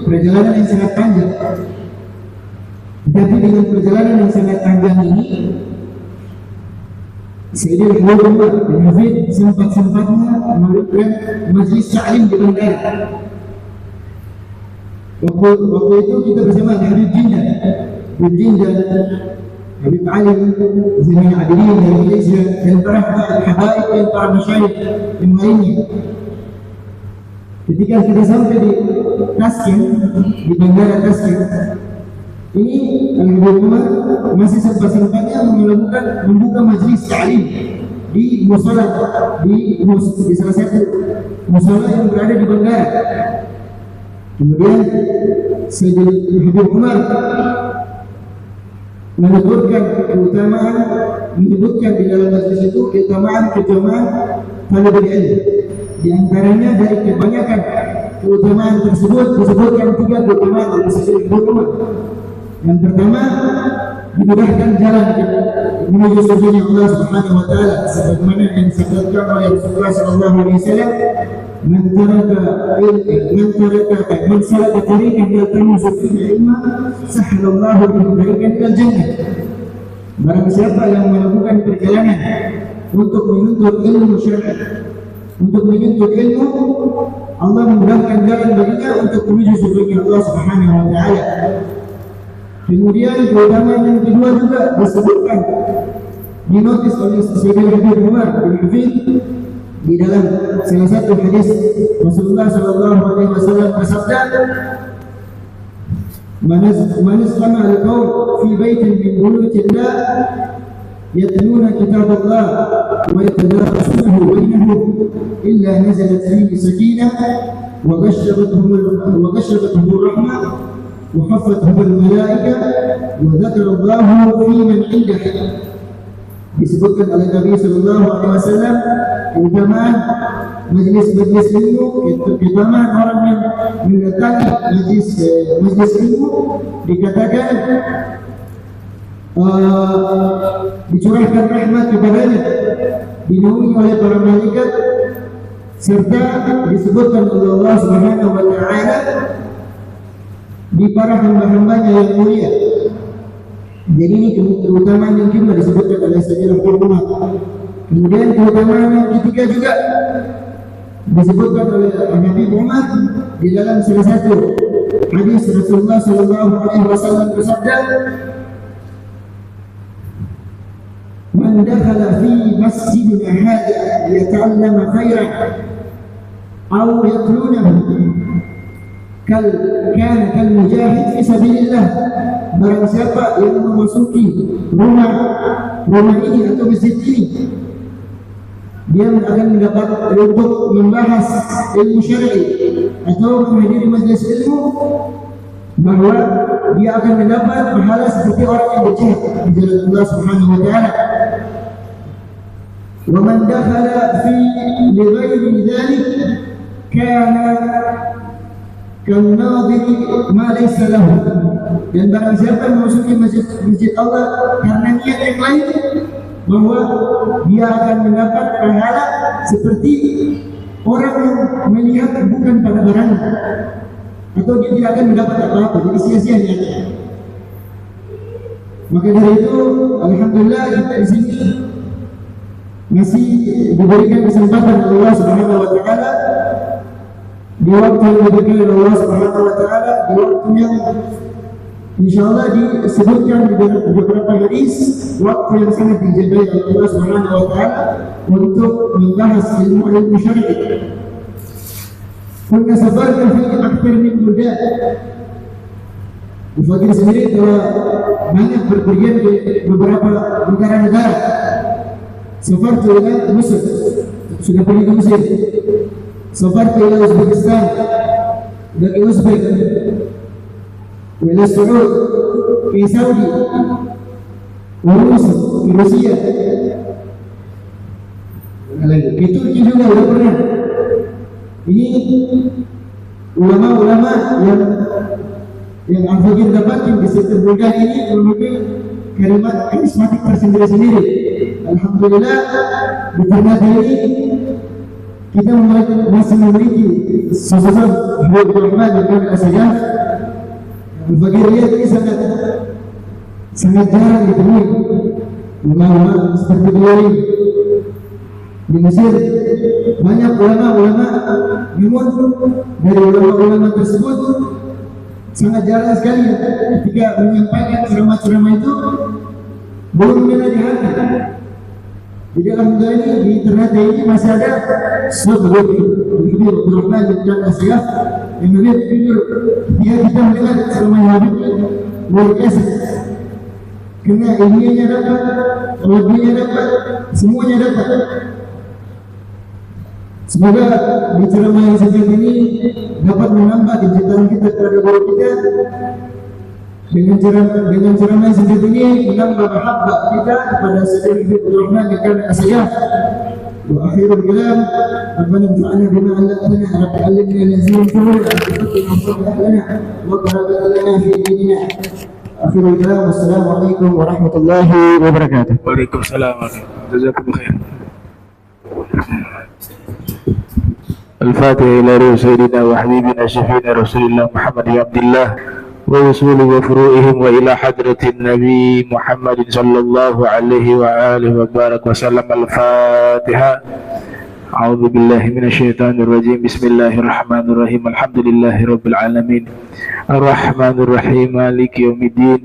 perjalanan yang sangat panjang. Tapi dengan perjalanan yang sangat panjang ini, Sayyidina Umar bin Hafid sempat-sempatnya melakukan majlis ta'lim di bandara. Waktu itu kita bersama Habib Jindan, Habib Ali Zainal Abidin dari Malaysia, dan para habaib dan para masyayikh yang lainnya. Ketika kita sampai di Tashkent, di bandara Tashkent, ini Habib Umar masih sempat-sempatnya membuka majlis ta'lim di musala, di salah satu musala yang berada di bandara. Kemudian Sayyidina Habib Umar menyebutkan di dalam majlis itu keutamaan talabul ilm. Di antaranya dari kebanyakan keutamaan tersebut disebutkan 3 keutamaan dari Sayyidina Habib Umar. Yang pertama, dimudahkan jalan menuju surganya Allah Subhanahu wa taala, sebagaimana yang disabdakan oleh Rasulullah sallallahu alaihi wasallam, man salaka tariqan yaltamisu fihi ilma sahhalallahu bihi tariqan ilal jannah. Barang siapa yang melakukan perjalanan untuk menuntut ilmu syar'i, untuk menuntut ilmu, Allah memudahkan jalan baginya untuk menuju surganya Allah Subhanahu wa taala. Kemudian keutamaan yang kedua juga disebutkan, dinotis oleh Sayyidina Habib Umar bin Hafid di dalam salah satu hadis Rasulullah sallallahu alaihi wasallam bersabda, "Man istama al-qaum fi baitin min buyutillah yatluna kitaballah wa yatadarasunahu bainahum illa nazalat fihi sakinah wa ghashiyatuhum rahmah وحفتهم الملائكة وذكر الله في من عنده." Disebutkan oleh Nabi Sallallahu Alaihi Wasallam keutamaan majlis ilmu, keutamaan orang yang mendatangi majlis ilmu, dikatakan dicurahkan rahmat kepadanya, dinaungi oleh para malaikat, serta disebutkan oleh Allah Subhanahu Wa Taala di para hamba-hambanya yang mulia. Jadi ini keutamaan yang kedua disebutkan oleh Sayyidina Umar. Kemudian keutamaan yang ketiga juga disebutkan oleh Nabi Muhammad di dalam salah satu hadis Rasulullah sallallahu alaihi wasallam bersabda, "Man dakhala fi masjidina hadha yata'allama khairan aw yatlunahu kana kal mujahid fi sabilillah." Barang siapa yang memasuki rumah ini atau masjid ini, dia akan mendapat untuk membahas ilmu syar'i atau menghadiri majlis ilmu, bahwa dia akan mendapat pahala seperti orang yang berjihad di jalan Allah Subhanahu wa taala. Wa man dakhala fi li ghairi dzalik kana kan-nadhiri ma laysa lahu. Dan barang siapa memasuki masjid Allah karena niat yang lain, bahwa dia akan mendapat pahala seperti orang yang melihat bukan pada barangnya, atau dia tidak akan mendapat apa-apa, jadi sia-sia niatnya. Maka dari itu, alhamdulillah kita di sini masih diberikan kesempatan oleh Allah Subhanahu wa taala di waktu yang diberikan oleh Allah Subhanahu wa taala, di waktu yang insyaallah disebutkan di beberapa hadis, waktu yang sangat dijaga oleh Allah Subhanahu wa taala untuk membahas ilmu syar'i. Kunna safarna fi akthar min buldan. Fakir sendiri telah banyak berpergian ke beberapa negara-negara. Safar ke Mesir, sudah pergi ke Mesir. Safar ke Uzbekistan, sudah ke Uzbek. Wala Saudi, ke Saudi, ke Rusia, ke Turki juga sudah pernah. Ini ulama-ulama yang Al-Fakir dapatkan di setiap bulan ini memiliki kalimat karismatik tersendiri-sendiri. Alhamdulillah, di tengah ini kita masih memiliki sosok Habib Rahman bin Asajaf. Al-Faqih Riyad ini sangat jarang ditemui ulama seperti beliau ini. Di Mesir banyak ulama-ulama, namun dari ulama-ulama tersebut sangat jarang sekali ketika menyampaikan ceramah-ceramah itu belum kena di hati. Jadi alhamdulillah ini di internet ini masih ada Habib Rahman bin Asajaf yang jujur dia kita mendengar ceramah Habib luar biasa. Kena ilmiahnya dapat, lebihnya dapat, semuanya dapat. Semoga di ceramah yang singkat ini dapat menambah kecintaan kita terhadap guru kita. Dengan ceramah yang singkat ini menambah mahabbah kita kepada Sayyidina Habib Rahman bin Asajaf. Wa akhirul kalam, Rabbana anfa'na bima 'allamtana wa allimna allazina yanfa'una wa lana wa qarabna lana fi dinina. Akhirul kalam, wassalamualaikum warahmatullahi wabarakatuh. Waalaikumsalam warahmatullahi wabarakatuh. Jazakumullah khair. الفاتحة إلى روح سيدنا وحبيبنا شفيعنا رسول الله محمد بن عبد الله ووصوله وفروعهم وإلى حضرة النبي محمد صلى الله عليه وآله وبارك وسلم. الفاتحة. أعوذ بالله من الشيطان الرجيم. بسم الله الرحمن الرحيم. الحمد لله رب العالمين الرحمن الرحيم مالك يوم الدين.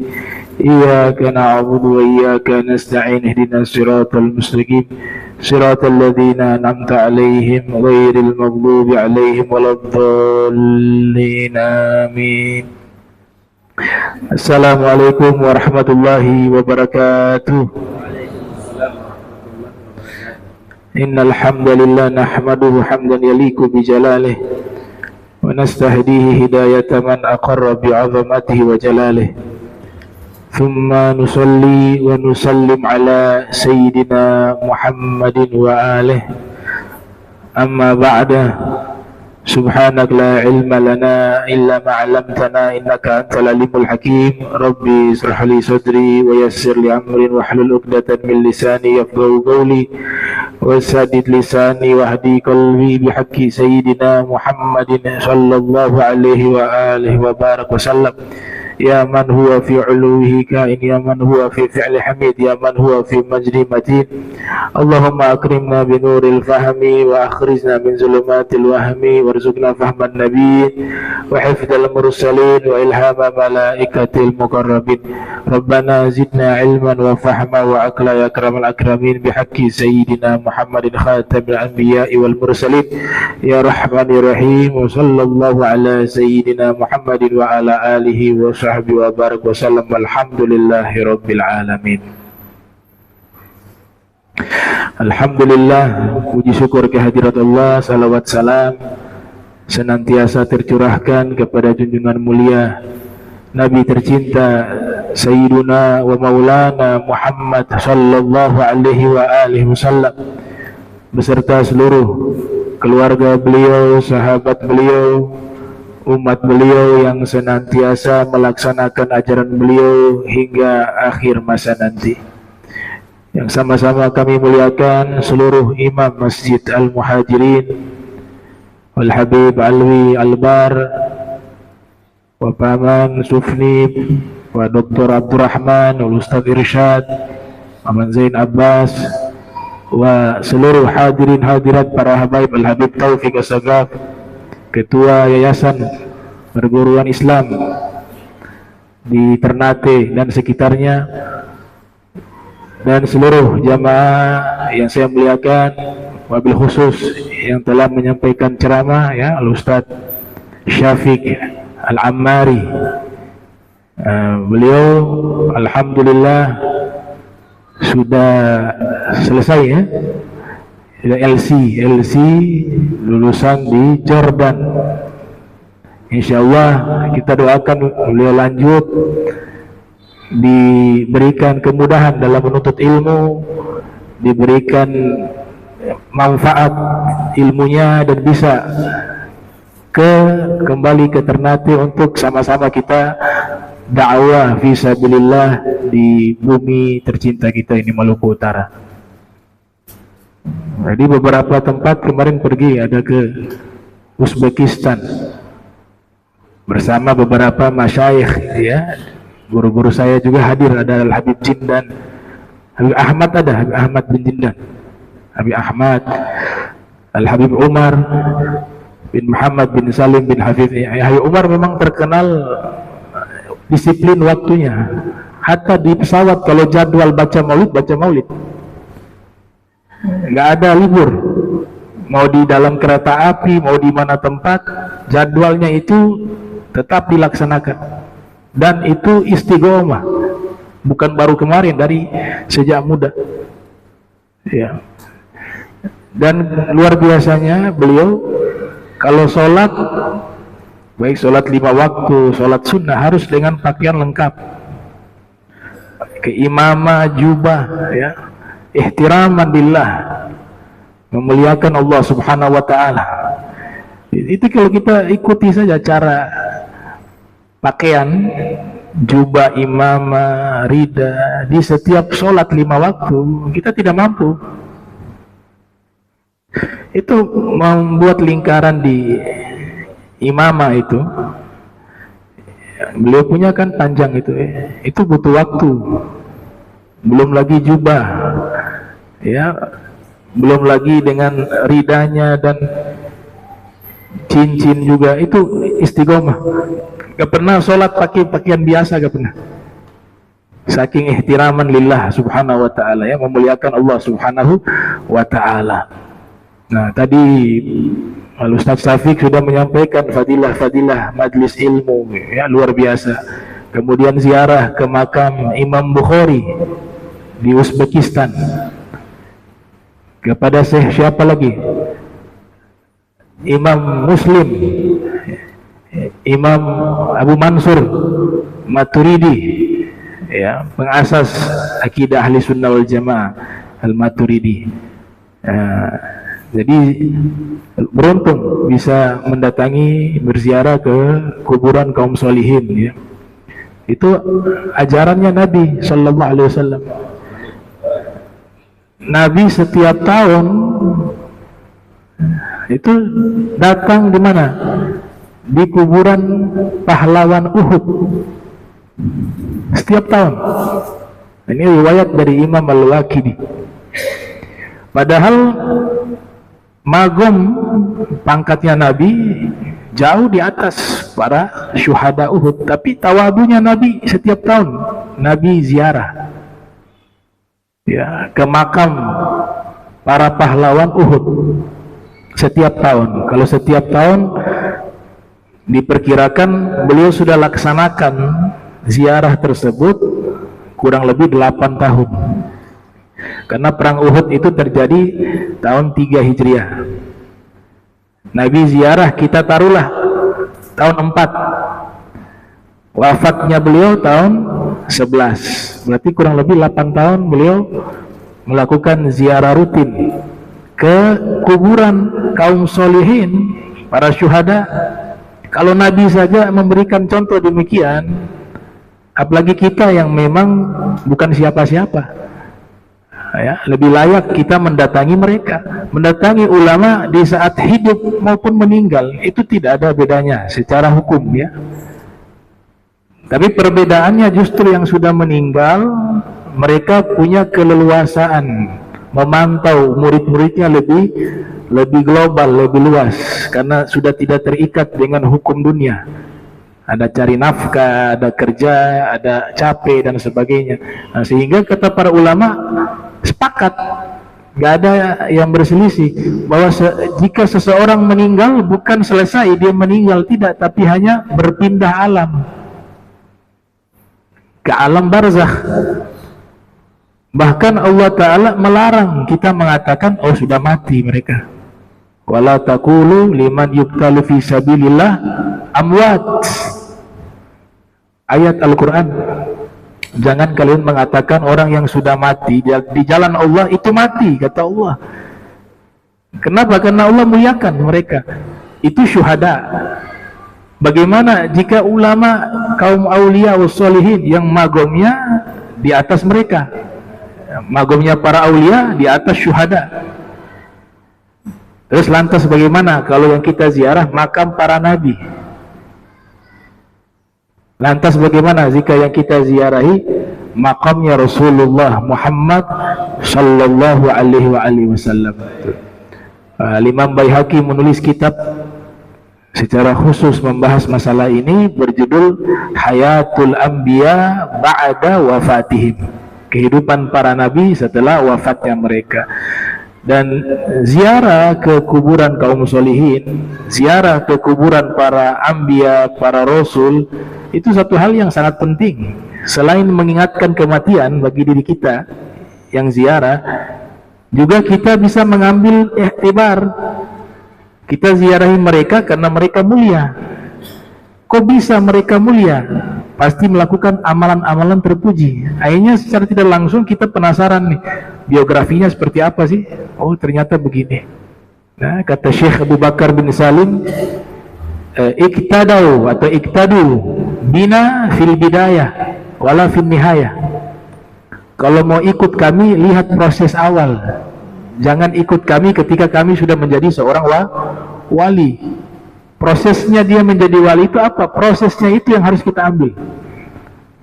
إياك نعبد وإياك نستعين. اهدنا الصراط المستقيم صراط الذين أنعمت عليهم غير المغضوب عليهم ولا الضالين. آمين. Assalamualaikum warahmatullahi wabarakatuh. Innal hamdalillah nahmaduhu hamdan yaliqu bi jalalihi wa nastahdihi hidayata man aqarra bi 'azamatihi wa jalalihi. Thumma nusalli wa nusallim ala sayyidina Muhammadin wa alihi. Amma ba'da. Subhanak la ilma lana illa ma 'allamtana innaka antal alimul hakim. Rabbi israh li sadri wa yassir li amri wa hlul 'uqdatam min lisani yafqahu qawli wa saddid lisani wahdi qalbi bihaqqi sayyidina Muhammadin sallallahu alaihi wa alihi wa barak wa sallam. Ya man huwa fi 'uluwihi kain, ya man huwa fi fi'li hamid, ya man huwa fi majdi matin. Allahumma akrimna bi nuril fahmi wa akhrijna min zulumatil wahmi warzuqna fahman nabiyyin wa hifdzal mursalin wa ilhama malaikatil muqarrabin. Rabbana zidna ilman wa fahma wa aqla ya akramal akramin bihaqqi sayyidina Muhammadin khatamil anbiya'i wal mursalin. Ya Rahman ya Rahim. Wa sallallahu ala sayyidina Muhammadin wa ala alihi wa sahbihi wa barak wa sallam. Walhamdulillahi rabbil alamin. Alhamdulillah, puji syukur kehadirat Allah, salawat salam senantiasa tercurahkan kepada junjungan mulia Nabi tercinta Sayyiduna wa Maulana Muhammad sallallahu alaihi wa alihi wasallam beserta seluruh keluarga beliau, sahabat beliau, umat beliau yang senantiasa melaksanakan ajaran beliau hingga akhir masa nanti. Yang sama-sama kami muliakan seluruh imam Masjid Al-Muhajirin Wal Habib Alwi Albar, wa Paman Sufni, wa Dr. Abdurrahman, wa Ustaz Irsyad, Paman Zain Abbas, wa seluruh hadirin hadirat para habaib Al-Habib Taufik Asagaf, Ketua Yayasan Perguruan Islam di Ternate dan sekitarnya, dan seluruh jamaah yang saya muliakan, wabil khusus yang telah menyampaikan ceramah, ya, Al-Ustaz Syafiq Al-Ammari. Beliau alhamdulillah sudah selesai, ya, LC lulusan di Jordan. Insyaallah kita doakan beliau lanjut, diberikan kemudahan dalam menuntut ilmu, diberikan manfaat ilmunya, dan bisa kembali ke Ternate untuk sama-sama kita dakwah fisabilillah di bumi tercinta kita ini, Maluku Utara. Jadi beberapa tempat kemarin pergi, ada ke Uzbekistan, bersama beberapa masyayikh, ya, guru-guru saya juga hadir, ada Al-Habib Jindan, Habib Ahmad, ada Habib Ahmad bin Jindan, Habib Ahmad, Al-Habib Umar bin Muhammad bin Salim bin Hafiz. Habib Umar memang terkenal disiplin waktunya, hatta di pesawat kalau jadwal baca maulid, nggak ada libur, mau di dalam kereta api, mau di mana tempat, jadwalnya itu tetap dilaksanakan, dan itu istiqomah, bukan baru kemarin, dari sejak muda, ya. Dan luar biasanya beliau kalau sholat, baik sholat 5 waktu, sholat sunnah, harus dengan pakaian lengkap, keimamah, jubah, ya, ihtiraman billah, memuliakan Allah subhanahu wa ta'ala. Itu kalau kita ikuti saja cara pakaian, jubah, imamah, rida di setiap sholat 5 waktu, kita tidak mampu. Itu membuat lingkaran di imamah itu, beliau punya kan panjang itu butuh waktu, belum lagi jubah, ya, belum lagi dengan ridanya dan cincin juga, itu istiqomah. Gak pernah sholat pakai pakaian biasa, gak pernah. Saking ihtiraman lillah subhanahu wa ta'ala, ya, memuliakan Allah subhanahu wa ta'ala. Nah, tadi Al-Ustaz Syafiq sudah menyampaikan fadilah-fadilah majlis ilmu, ya, luar biasa. Kemudian ziarah ke makam Imam Bukhari di Uzbekistan, kepada Syekh siapa lagi? Imam Muslim, Imam Abu Mansur Maturidi, ya, pengasas akidah Ahli Sunnah wal Jamaah, Al-Maturidi. Jadi beruntung bisa mendatangi, berziarah ke kuburan kaum solihin, ya. Itu ajarannya Nabi Sallallahu Alaihi Wasallam. Nabi setiap tahun itu datang di mana? Di kuburan pahlawan Uhud. Setiap tahun. Ini riwayat dari Imam Al-Waqidi. Padahal magom pangkatnya Nabi jauh di atas para syuhada Uhud, tapi tawadunya Nabi setiap tahun Nabi ziarah, ya, ke makam para pahlawan Uhud setiap tahun. Kalau setiap tahun diperkirakan beliau sudah laksanakan ziarah tersebut kurang lebih 8 tahun, karena perang Uhud itu terjadi tahun 3 Hijriah. Nabi ziarah kita taruhlah tahun 4, wafatnya beliau tahun 11, berarti kurang lebih 8 tahun beliau melakukan ziarah rutin ke kuburan kaum solihin, para syuhada. Kalau Nabi saja memberikan contoh demikian, apalagi kita yang memang bukan siapa-siapa, ya, lebih layak kita mendatangi mereka, mendatangi ulama di saat hidup maupun meninggal. Itu tidak ada bedanya secara hukum, ya. Tapi perbedaannya justru yang sudah meninggal, mereka punya keleluasaan memantau murid-muridnya lebih global, lebih luas, karena sudah tidak terikat dengan hukum dunia. Ada cari nafkah, ada kerja, ada capek dan sebagainya. Nah, sehingga kata para ulama sepakat, nggak ada yang berselisih bahwa jika seseorang meninggal bukan selesai dia meninggal, tidak, tapi hanya berpindah alam ke alam barzakh. Bahkan Allah Ta'ala melarang kita mengatakan, oh sudah mati mereka. Wala taqulu liman yuqtalu fi sabilillah amwat. Ayat Al-Quran. Jangan kalian mengatakan orang yang sudah mati di jalan Allah itu mati, kata Allah. Kenapa? Karena Allah muliakan mereka. Itu syuhada. Bagaimana jika ulama kaum aulia wassolihin yang magomnya di atas mereka? Magomnya para aulia di atas syuhada. Terus lantas bagaimana kalau yang kita ziarah makam para nabi? Lantas bagaimana jika yang kita ziarahi makamnya Rasulullah Muhammad sallallahu alaihi wasallam? Imam Baihaqi menulis kitab secara khusus membahas masalah ini berjudul Hayatul Anbiya Ba'da Wafatihim, kehidupan para nabi setelah wafatnya mereka. Dan ziarah ke kuburan kaum solihin, ziarah ke kuburan para anbiya, para rasul, itu satu hal yang sangat penting. Selain mengingatkan kematian bagi diri kita yang ziarah, juga kita bisa mengambil iktibar. Kita ziarahi mereka karena mereka mulia. Kok bisa mereka mulia? Pasti melakukan amalan-amalan terpuji. Akhirnya secara tidak langsung kita penasaran nih, biografinya seperti apa sih? Oh, ternyata begini. Nah, kata Syekh Abu Bakar bin Salim, iktadau atau iktadu bina fil bidayah wala fil nihayah. Kalau mau ikut kami, lihat proses awal. Jangan ikut kami ketika kami sudah menjadi seorang wali. Prosesnya dia menjadi wali itu apa? Prosesnya itu yang harus kita ambil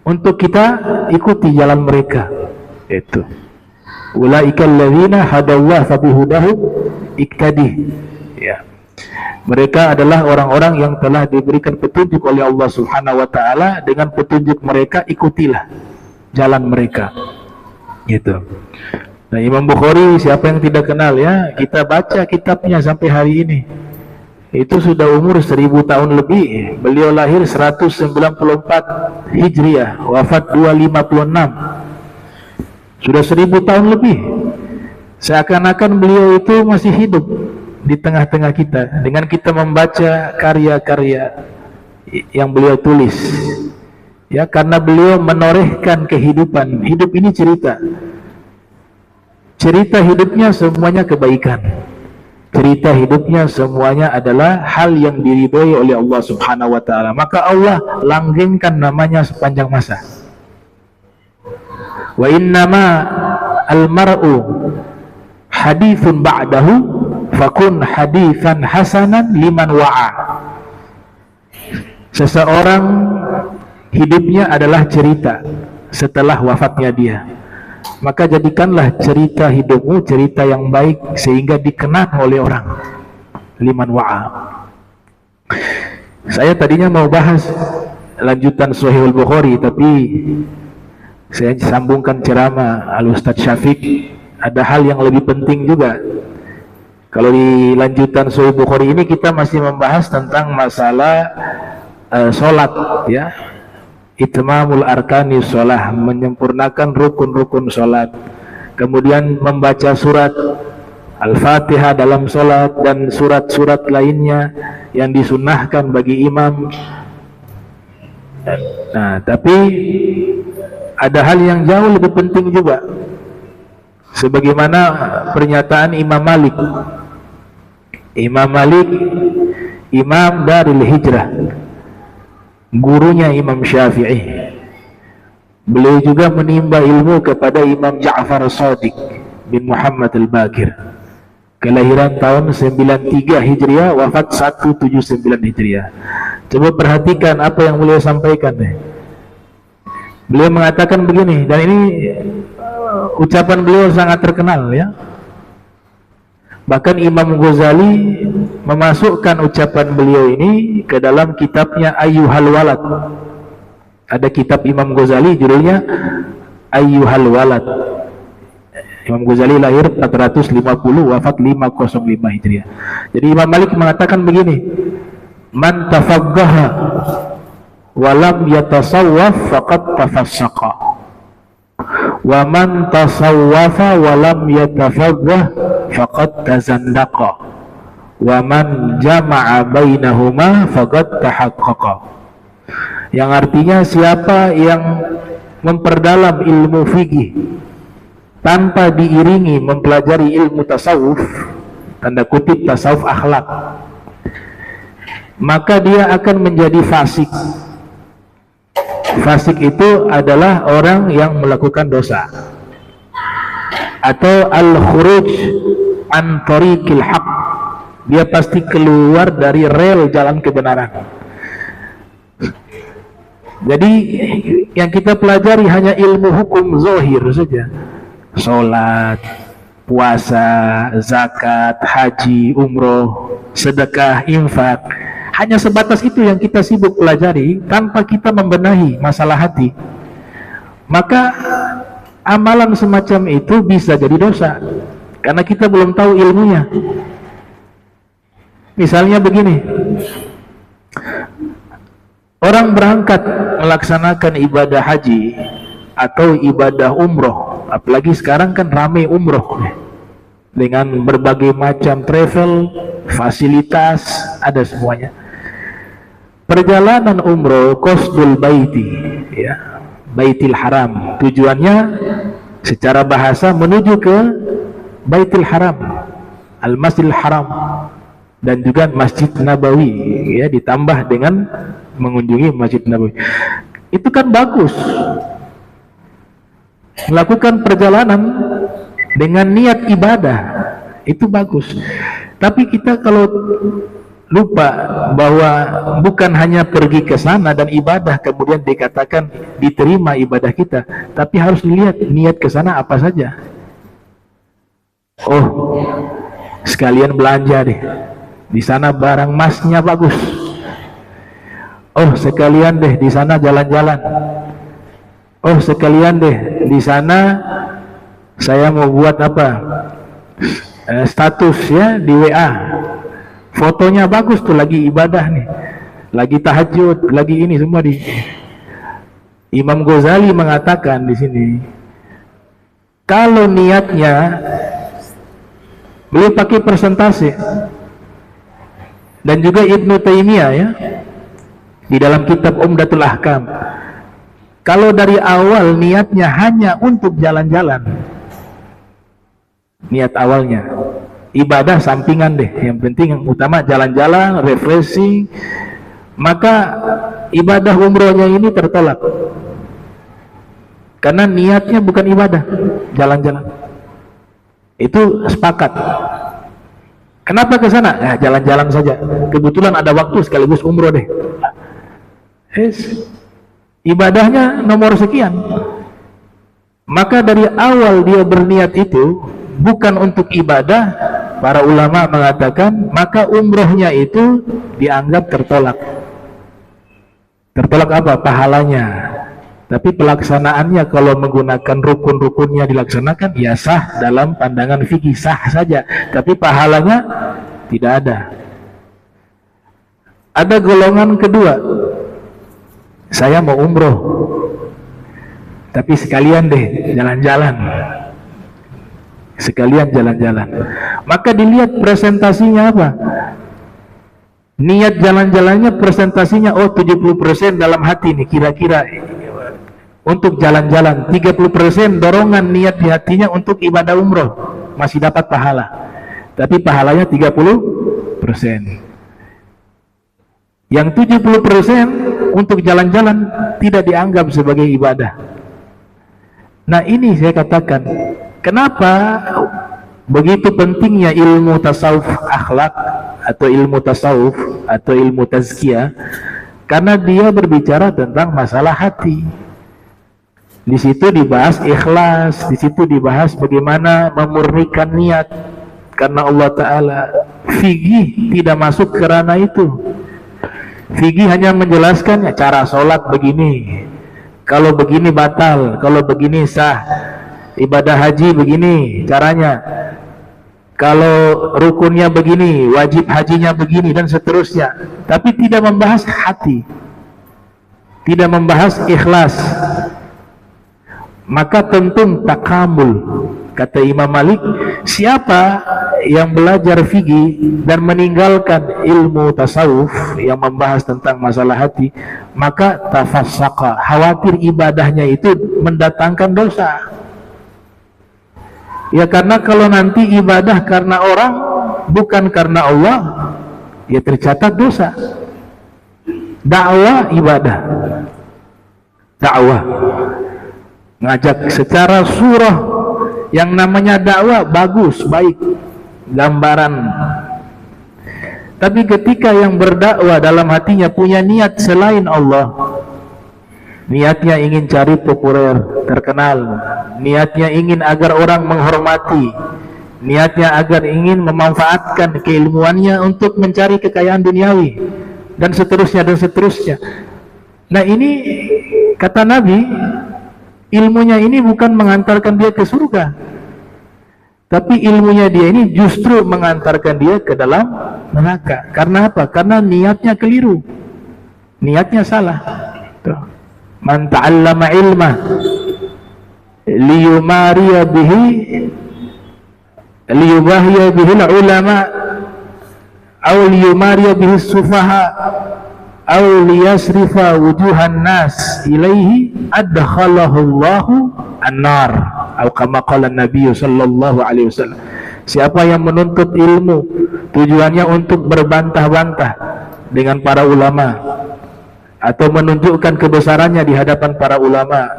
untuk kita ikuti jalan mereka. Itu ulaika alladzina hadallahu fabihudahu iktadi. Ya, mereka adalah orang-orang yang telah diberikan petunjuk oleh Allah Subhanahu wa taala. Dengan petunjuk mereka ikutilah jalan mereka. Gitu. Nah, Imam Bukhari siapa yang tidak kenal ya? Kita baca kitabnya sampai hari ini. Itu sudah umur 1000 tahun lebih. Beliau lahir 194 Hijriah, wafat 256. Sudah 1000 tahun lebih. Seakan-akan beliau itu masih hidup di tengah-tengah kita dengan kita membaca karya-karya yang beliau tulis. Ya, karena beliau menorehkan kehidupan. Hidup ini cerita. Cerita hidupnya semuanya kebaikan. Cerita hidupnya semuanya adalah hal yang diridhoi oleh Allah Subhanahu wa taala. Maka Allah langgengkan namanya sepanjang masa. Wa innama al-mar'u haditsun ba'dahu fakun haditsan hasanan liman wa'a. Seseorang hidupnya adalah cerita setelah wafatnya dia. Maka jadikanlah cerita hidupmu cerita yang baik sehingga dikenang oleh orang. Liman wa'a. Saya tadinya mau bahas lanjutan Sahihul Bukhari, tapi saya sambungkan ceramah Al-Ustadz Syafiq. Ada hal yang lebih penting juga. Kalau di lanjutan Sahih Bukhari ini kita masih membahas tentang masalah sholat, ya. Itmamul arkani sholah, menyempurnakan rukun-rukun sholat. Kemudian membaca surat Al-Fatihah dalam sholat dan surat-surat lainnya yang disunnahkan bagi imam. Nah, tapi ada hal yang jauh lebih penting juga, sebagaimana pernyataan Imam Malik. Imam Malik, Imam Darul Hijrah, gurunya Imam Syafi'i. Beliau juga menimba ilmu kepada Imam Ja'far Shadiq bin Muhammad Al-Baqir, kelahiran tahun 93 Hijriah, wafat 179 Hijriah. Coba perhatikan apa yang beliau sampaikan. Beliau mengatakan begini, dan ini ucapan beliau sangat terkenal, ya. Bahkan Imam Ghazali memasukkan ucapan beliau ini ke dalam kitabnya Ayyuhal Walad. Ada kitab Imam Ghazali judulnya Ayyuhal Walad. Imam Ghazali lahir 450, wafat 505 Hijriah. Jadi Imam Malik mengatakan begini, man tafaqaha walam yatasawwaf faqad tafassaqa, wa man tasawwafa walam yatafaqah faqad tazandaqa, wa man jama'a bainahuma faqad tahaqqaqa. Yang artinya siapa yang memperdalam ilmu fikih tanpa diiringi mempelajari ilmu tasawuf, tanda kutip tasawuf akhlak, maka dia akan menjadi fasik. Fasik itu adalah orang yang melakukan dosa, atau al-khuruj an tariqil haq, dia pasti keluar dari rel jalan kebenaran. Jadi yang kita pelajari hanya ilmu hukum zahir saja. Sholat, puasa, zakat, haji, umroh, sedekah, infak. Hanya sebatas itu yang kita sibuk pelajari tanpa kita membenahi masalah hati. Maka amalan semacam itu bisa jadi dosa karena kita belum tahu ilmunya. Misalnya begini, orang berangkat melaksanakan ibadah haji atau ibadah umroh, apalagi sekarang kan ramai umroh dengan berbagai macam travel, fasilitas, ada semuanya. Perjalanan umroh qasdul baiti, ya, Baitil Haram, tujuannya secara bahasa menuju ke Baitil Haram, Al-Masjidil Haram, dan juga Masjid Nabawi, ya, ditambah dengan mengunjungi Masjid Nabawi. Itu kan bagus, melakukan perjalanan dengan niat ibadah itu bagus. Tapi kita kalau lupa bahwa bukan hanya pergi ke sana dan ibadah kemudian dikatakan diterima ibadah kita, tapi harus dilihat niat ke sana apa saja. Oh, sekalian belanja deh, di sana barang emasnya bagus. Oh, sekalian deh di sana jalan-jalan. Oh, sekalian deh di sana saya mau buat apa? Status ya di WA. Fotonya bagus tuh, lagi ibadah nih, lagi tahajud, lagi ini semua di. Imam Ghazali mengatakan di sini, kalau niatnya beliau pakai persentase, dan juga Ibnu Taimiyah ya di dalam kitab Umdatul Ahkam, kalau dari awal niatnya hanya untuk jalan-jalan, niat awalnya ibadah sampingan deh, yang penting yang utama jalan-jalan, refreshing, maka ibadah umrohnya ini tertolak karena niatnya bukan ibadah, jalan-jalan. Itu sepakat. Kenapa ke sana? Ya, jalan-jalan saja, kebetulan ada waktu sekaligus umroh deh. Ibadahnya nomor sekian. Maka dari awal dia berniat itu bukan untuk ibadah, para ulama mengatakan maka umrohnya itu dianggap tertolak. Tertolak apa? Pahalanya. Tapi pelaksanaannya kalau menggunakan rukun-rukunnya dilaksanakan, ya sah dalam pandangan fikih, sah saja. Tapi pahalanya tidak ada. Ada golongan kedua, saya mau umroh, tapi sekalian deh jalan-jalan. Sekalian jalan-jalan. Maka dilihat presentasinya apa? Niat jalan-jalannya presentasinya, oh 70% dalam hati nih kira-kira untuk jalan-jalan, 30% dorongan niat di hatinya untuk ibadah umroh, masih dapat pahala. Tapi pahalanya 30%. Yang 70% untuk jalan-jalan tidak dianggap sebagai ibadah. Nah, ini saya katakan, kenapa begitu pentingnya ilmu tasawuf akhlak atau ilmu tasawuf atau ilmu tazkiyah? Karena dia berbicara tentang masalah hati. Di situ dibahas ikhlas, di situ dibahas bagaimana memurnikan niat karena Allah Ta'ala. Fikih tidak masuk ke ranah itu. Fikih hanya menjelaskan ya, cara sholat begini, kalau begini batal, kalau begini sah. Ibadah haji begini caranya, kalau rukunnya begini, wajib hajinya begini, dan seterusnya. Tapi tidak membahas hati, tidak membahas ikhlas. Maka tentu takamul. Kata Imam Malik, siapa yang belajar fikih dan meninggalkan ilmu tasawuf yang membahas tentang masalah hati, maka tafassaka, khawatir ibadahnya itu mendatangkan dosa. Ya, karena kalau nanti ibadah karena orang bukan karena Allah, ya tercatat dosa. Dakwah ibadah, dakwah ngajak secara surah, yang namanya dakwah bagus, baik, gambaran. Tapi ketika yang berdakwah dalam hatinya punya niat selain Allah, niatnya ingin cari populer, terkenal, niatnya ingin agar orang menghormati, niatnya agar ingin memanfaatkan keilmuannya untuk mencari kekayaan duniawi, dan seterusnya dan seterusnya. Nah, ini kata Nabi, ilmunya ini bukan mengantarkan dia ke surga, tapi ilmunya dia ini justru mengantarkan dia ke dalam neraka. Karena apa? Karena niatnya keliru, niatnya salah. Tuh. Man ta'allama ilma liyumariya bihi liyubahiya bihi ulama aw liyumariya bihi sufaha aw liyasrifa wujuhan nas ilaihi adkhalahu Allahu an-nar, atau kama qala Nabi sallallahu alaihi wasallam. Siapa yang menuntut ilmu tujuannya untuk berbantah-bantah dengan para ulama, atau menunjukkan kebesarannya di hadapan para ulama,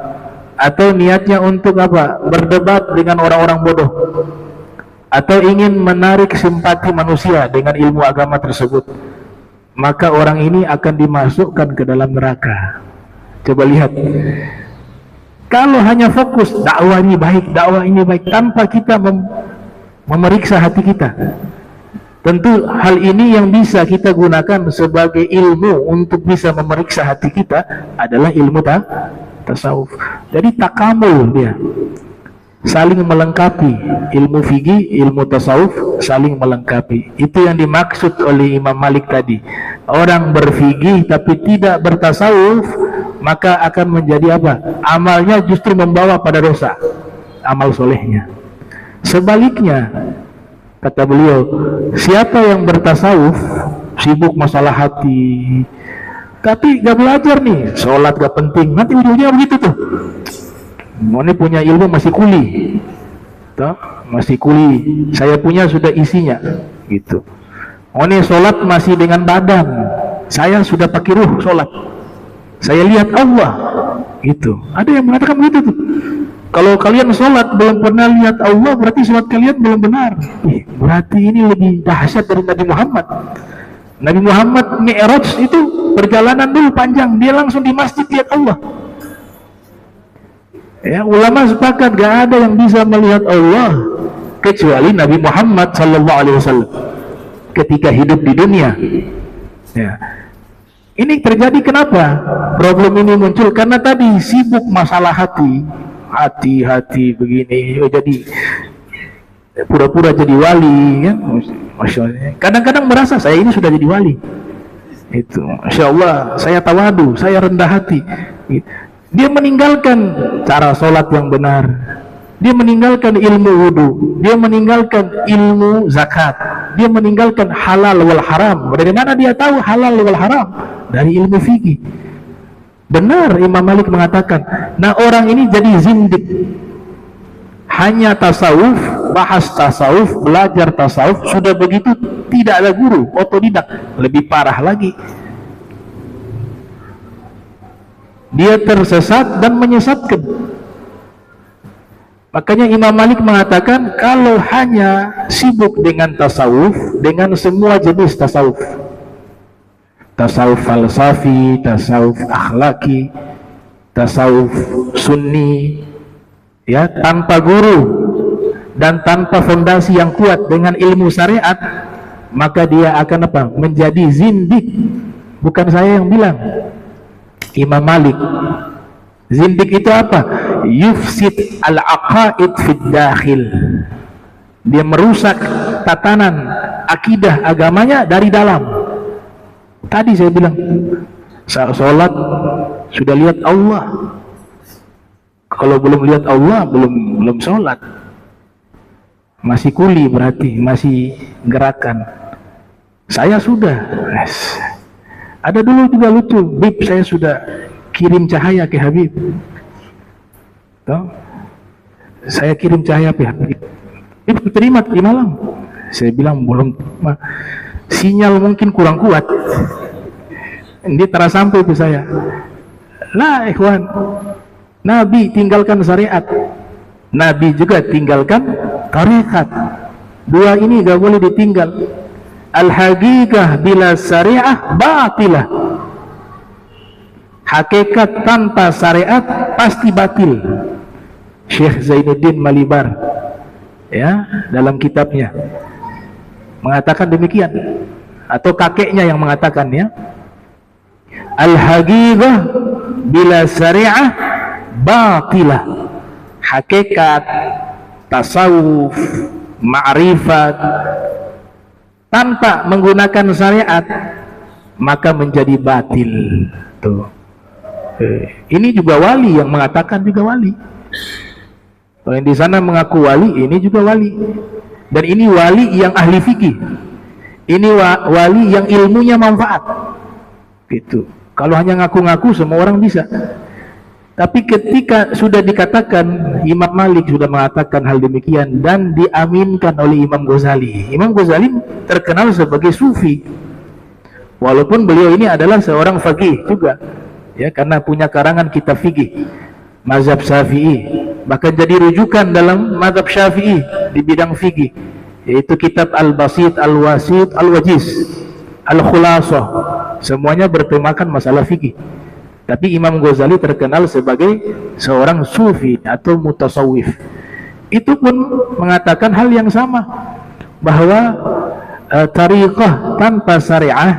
atau niatnya untuk apa? Berdebat dengan orang-orang bodoh, atau ingin menarik simpati manusia dengan ilmu agama tersebut, maka orang ini akan dimasukkan ke dalam neraka. Coba lihat, kalau hanya fokus dakwah ini baik, tanpa kita memeriksa hati kita, tentu hal ini yang bisa kita gunakan sebagai ilmu untuk bisa memeriksa hati kita adalah ilmu tasawuf. Jadi takamul dia, saling melengkapi. Ilmu fikih, ilmu tasawuf saling melengkapi. Itu yang dimaksud oleh Imam Malik tadi. Orang berfikih tapi tidak bertasawuf, maka akan menjadi apa? Amalnya justru membawa pada dosa, amal solehnya. Sebaliknya, kata beliau, siapa yang bertasawuf sibuk masalah hati, tapi gak belajar nih, sholat gak penting, nanti ujungnya begitu tuh. Ini punya ilmu masih kuli, toh? Masih kuli, saya punya sudah isinya, gitu. Ini sholat masih dengan badan, saya sudah pakai ruh sholat, saya lihat Allah, gitu. Ada yang mengatakan begitu tuh. Kalau kalian sholat belum pernah lihat Allah, berarti sholat kalian belum benar. Berarti ini lebih dahsyat dari Nabi Muhammad. Nabi Muhammad Mi'raj itu perjalanan dulu panjang, dia langsung di masjid lihat Allah. Ya, ulama sepakat gak ada yang bisa melihat Allah kecuali Nabi Muhammad SAW ketika hidup di dunia. Ya. Ini terjadi kenapa? Problem ini muncul karena tadi sibuk masalah hati begini, jadi pura-pura jadi wali, kan? Masya Allah. Kadang-kadang merasa saya ini sudah jadi wali. Itu, Masya Allah, saya tawadu, saya rendah hati. Dia meninggalkan cara sholat yang benar, dia meninggalkan ilmu wudu, dia meninggalkan ilmu zakat, dia meninggalkan halal wal haram. Dari mana dia tahu halal wal haram? Dari ilmu fikih. Benar Imam Malik mengatakan, nah orang ini jadi zindik, hanya tasawuf, bahas tasawuf, belajar tasawuf, sudah begitu tidak ada guru, otodidak. Lebih parah lagi, dia tersesat dan menyesatkan. Makanya Imam Malik mengatakan, kalau hanya sibuk dengan tasawuf, dengan semua jenis tasawuf, tasawuf falsafi, tasawuf akhlaki, tasawuf sunni, ya, tanpa guru dan tanpa fondasi yang kuat dengan ilmu syariat, maka dia akan apa? Menjadi zindik. Bukan saya yang bilang, Imam Malik. Zindik itu apa? Yufsid al-aqaid fid dakhil. Dia merusak tatanan akidah agamanya dari dalam. Tadi saya bilang, sholat sudah lihat Allah. Kalau belum lihat Allah, belum sholat. Masih kuli berarti, masih gerakan. Saya sudah. Yes. Ada dulu juga lucu, Habib, saya sudah kirim cahaya ke Habib. Tuh. Saya kirim cahaya ke Habib. Habib terima di malam. Saya bilang belum. Sinyal mungkin kurang kuat. Dia terasa sampai itu saya. Lah ikhwan, Nabi tinggalkan syariat, Nabi juga tinggalkan tarekat. Dua ini gak boleh ditinggal. Al-haqiqah bila syariah batilah. hakikat tanpa syariat pasti batil. Syekh Zainuddin Malibar ya dalam kitabnya mengatakan demikian, atau kakeknya yang mengatakan ya, al-haqiqah bila syariah batilah. Hakikat tasawuf ma'rifat tanpa menggunakan syariat maka menjadi batil. Tuh. Ini juga wali yang mengatakan, juga wali. Kalau yang di sana mengaku wali, ini juga wali. Dan ini wali yang ahli fikih. Ini wali yang ilmunya manfaat. Gitu. Kalau hanya ngaku-ngaku semua orang bisa. Tapi ketika sudah dikatakan, Imam Malik sudah mengatakan hal demikian dan diaminkan oleh Imam Ghazali. Imam Ghazali terkenal sebagai sufi. Walaupun beliau ini adalah seorang faqih juga. Ya, karena punya karangan kitab fikih mazhab Syafi'i. Bahkan jadi rujukan dalam mazhab Syafi'i di bidang fikih, yaitu kitab Al-Basit, Al-Wasit, Al-Wajiz, Al-Khulasah. Semuanya bertemakan masalah fikih. Tapi Imam Ghazali terkenal sebagai seorang sufi atau mutasawwif. Itu pun mengatakan hal yang sama, bahwa tariqah tanpa syariah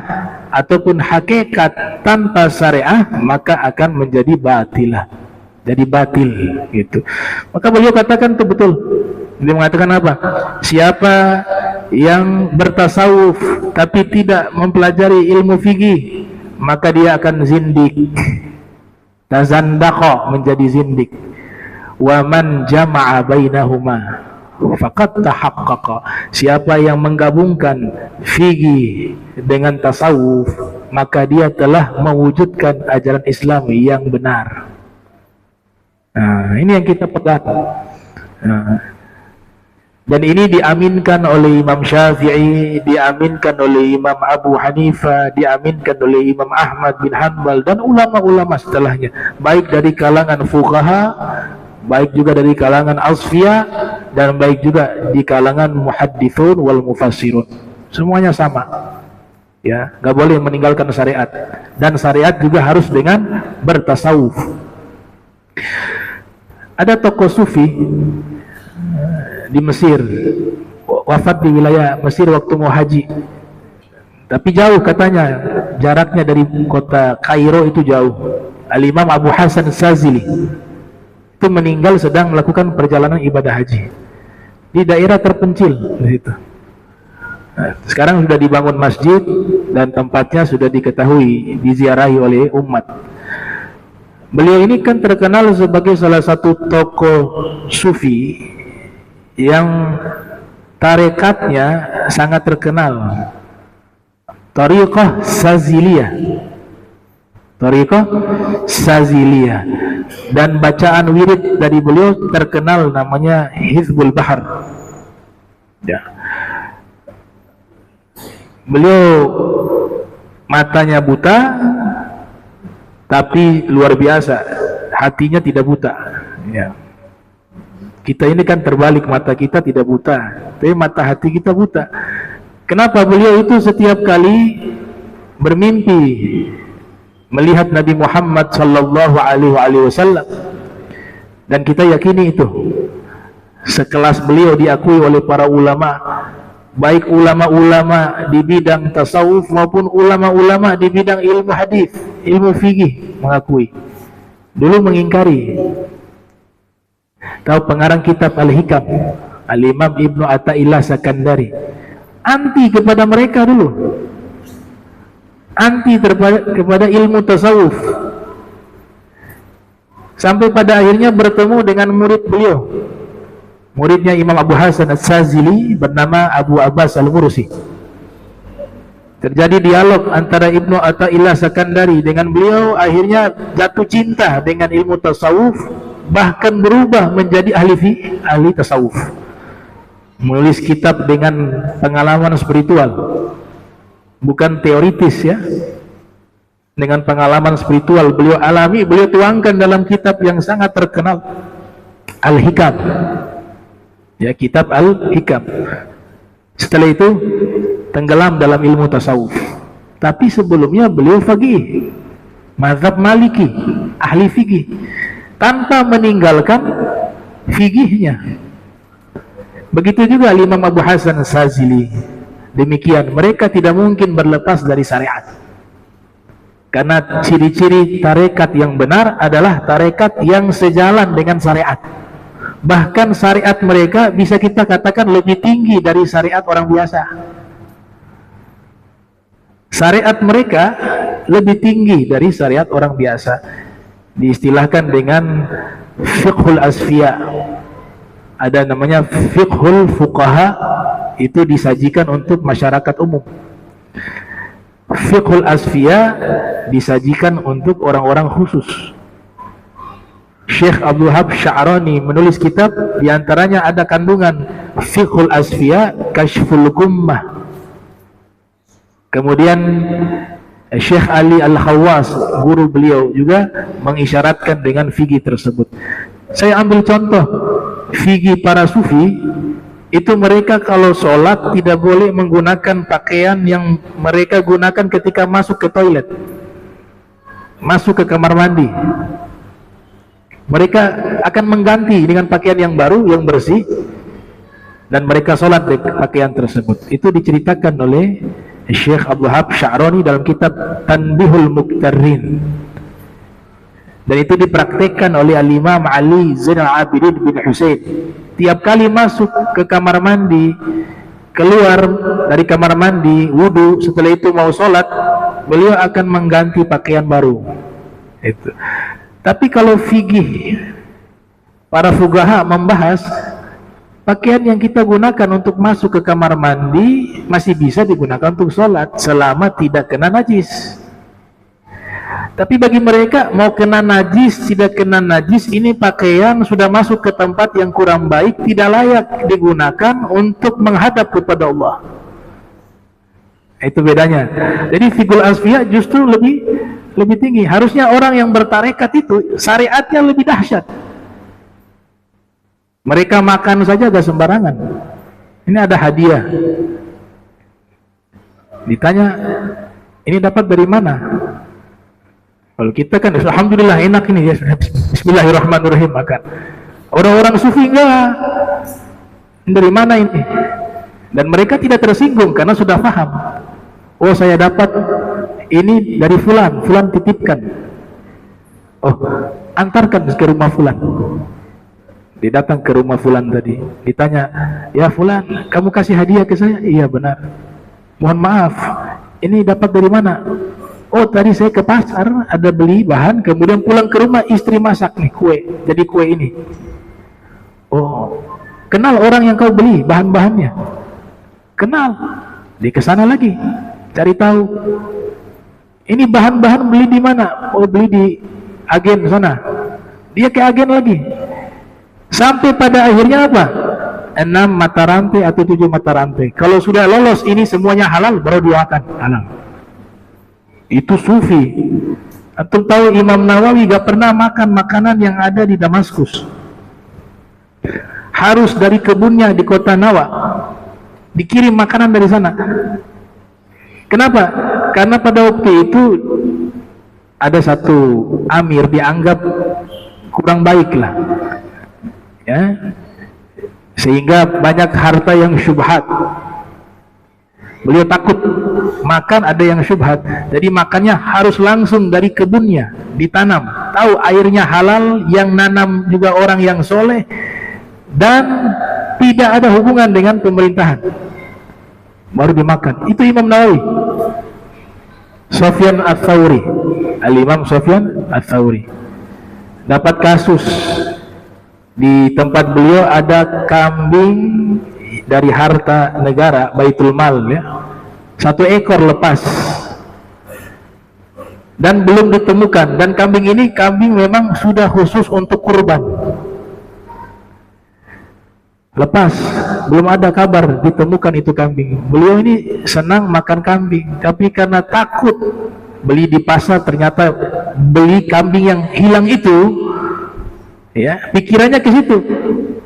ataupun hakikat tanpa syariah maka akan menjadi batilah, jadi batil gitu. Maka beliau katakan itu betul. Dia mengatakan apa? Siapa yang bertasawuf tapi tidak mempelajari ilmu fikih maka dia akan zindik, tazandaqa, menjadi zindik. Wa man jama'a bainahuma faqad tahaqqaqa. Siapa yang menggabungkan fikih dengan tasawuf maka dia telah mewujudkan ajaran Islam yang benar. Nah, ini yang kita pegang. Nah, dan ini diaminkan oleh Imam Syafi'i, diaminkan oleh Imam Abu Hanifah, diaminkan oleh Imam Ahmad bin Hanbal dan ulama-ulama setelahnya, baik dari kalangan fuqaha, baik juga dari kalangan asfiya, dan baik juga di kalangan muhaddithun wal mufassirun. Semuanya sama. Ya, nggak boleh meninggalkan syariat, dan syariat juga harus dengan bertasawuf. Ada tokoh sufi di Mesir, wafat di wilayah Mesir waktu mau haji, tapi jauh katanya, jaraknya dari kota Kairo itu jauh. Al-Imam Abu Hasan Sazili itu meninggal sedang melakukan perjalanan ibadah haji di daerah terpencil di situ. Nah, sekarang sudah dibangun masjid dan tempatnya sudah diketahui, diziarahi oleh umat. Beliau ini kan terkenal sebagai salah satu tokoh sufi yang tarekatnya sangat terkenal, Tariqah Saziliyah, Tariqah Saziliyah. Dan bacaan wirid dari beliau terkenal namanya Hizbul Bahar. Ya. Beliau matanya buta tapi luar biasa, hatinya tidak buta. Ya. Kita ini kan terbalik, mata kita tidak buta, tapi mata hati kita buta. Kenapa? Beliau itu setiap kali bermimpi melihat Nabi Muhammad sallallahu alaihi wasallam, dan kita yakini itu. Sekelas beliau diakui oleh para ulama, baik ulama-ulama di bidang tasawuf maupun ulama-ulama di bidang ilmu hadis, ilmu fikih mengakui. Dulu mengingkari. Tahu pengarang kitab Al-Hikam, Al-Imam Ibnu Athaillah Sakandari, anti kepada mereka dulu, anti kepada ilmu tasawuf, sampai pada akhirnya bertemu dengan murid beliau, muridnya Imam Abu Hasan As-Sazili bernama Abu Abbas Al-Mursi. Terjadi dialog antara Ibnu Athaillah Sakandari dengan beliau, akhirnya jatuh cinta dengan ilmu tasawuf, bahkan berubah menjadi ahli tasawuf, menulis kitab dengan pengalaman spiritual, bukan teoritis ya, dengan pengalaman spiritual beliau alami, beliau tuangkan dalam kitab yang sangat terkenal, Al-Hikam ya, kitab Al-Hikam. Setelah itu tenggelam dalam ilmu tasawuf, tapi sebelumnya beliau faqih, mazhab Maliki, ahli fikih, tanpa meninggalkan fikihnya. Begitu juga Imam Abu Hasan Sazili. Demikian, mereka tidak mungkin berlepas dari syariat. Karena ciri-ciri tarekat yang benar adalah tarekat yang sejalan dengan syariat. Bahkan syariat mereka bisa kita katakan lebih tinggi dari syariat orang biasa. Syariat mereka lebih tinggi dari syariat orang biasa. Diistilahkan dengan fiqhul asfiya. Ada namanya fiqhul fuqaha, itu disajikan untuk masyarakat umum. Fiqhul asfiya disajikan untuk orang-orang khusus. Syekh Abdul Wahab Sya'rani menulis kitab, diantaranya ada kandungan fiqhul asfiya kashful gummah. Kemudian Syekh Ali Al-Khawas, guru beliau, juga mengisyaratkan dengan fikih tersebut. Saya ambil contoh fikih para sufi, itu mereka kalau sholat tidak boleh menggunakan pakaian yang mereka gunakan ketika masuk ke toilet, masuk ke kamar mandi. Mereka akan mengganti dengan pakaian yang baru, yang bersih, dan mereka sholat dengan pakaian tersebut. Itu diceritakan oleh Syekh Abdul Wahab Sya'rani dalam kitab Tanbihul Muqtarrin. Dan itu dipraktekkan oleh Al-Imam Ali Zainal Abidin bin Husain. Tiap kali masuk ke kamar mandi, keluar dari kamar mandi, wudu, setelah itu mau sholat, beliau akan mengganti pakaian baru. Itu. Tapi kalau fikih, para fuqaha membahas pakaian yang kita gunakan untuk masuk ke kamar mandi masih bisa digunakan untuk sholat selama tidak kena najis. Tapi bagi mereka, mau kena najis, tidak kena najis, ini pakaian sudah masuk ke tempat yang kurang baik, tidak layak digunakan untuk menghadap kepada Allah. Itu bedanya. Jadi fiqhul asfiyah justru lebih tinggi. Harusnya orang yang bertarekat itu syariatnya lebih dahsyat. Mereka makan saja gak sembarangan. Ini ada hadiah. Ditanya, ini dapat dari mana? Kalau kita kan, alhamdulillah enak ini ya, bismillahirrahmanirrahim makan. Orang-orang sufi enggak. Dari mana ini? Dan mereka tidak tersinggung karena sudah paham. Oh, saya dapat ini dari fulan, fulan titipkan. Oh, antarkan ke rumah fulan. Dia datang ke rumah fulan tadi. Ditanya, ya fulan, kamu kasih hadiah ke saya? Iya benar. Mohon maaf, ini dapat dari mana? Oh, tadi saya ke pasar, ada beli bahan, kemudian pulang ke rumah istri masak nih kue, jadi kue ini. Oh, kenal orang yang kau beli bahan-bahannya? Kenal. Dia ke sana lagi, cari tahu. Ini bahan-bahan beli di mana? Oh, beli di agen sana. Dia ke agen lagi. Sampai pada akhirnya apa? 6 mata rantai atau 7 mata rantai. Kalau sudah lolos ini semuanya halal, baru doakan halal. Itu sufi. Antum tahu Imam Nawawi gak pernah makan makanan yang ada di Damaskus. Harus dari kebunnya di kota Nawa. Dikirim makanan dari sana. Kenapa? Karena pada waktu itu ada satu amir dianggap kurang baik lah, ya, sehingga banyak harta yang syubhat. Beliau takut makan ada yang syubhat, jadi makannya harus langsung dari kebunnya, ditanam. Tahu airnya halal, yang nanam juga orang yang soleh, dan tidak ada hubungan dengan pemerintahan, baru dimakan. Itu Imam Nawawi. Sufyan Ats-Tsauri, Al-Imam Sufyan Ats-Tsauri dapat kasus di tempat beliau ada kambing dari harta negara, Baitul Mal, ya, 1 ekor lepas dan belum ditemukan. Dan kambing ini memang sudah khusus untuk kurban, lepas, belum ada kabar ditemukan itu kambing. Beliau ini senang makan kambing, tapi karena takut beli di pasar ternyata beli kambing yang hilang itu, ya, pikirannya ke situ.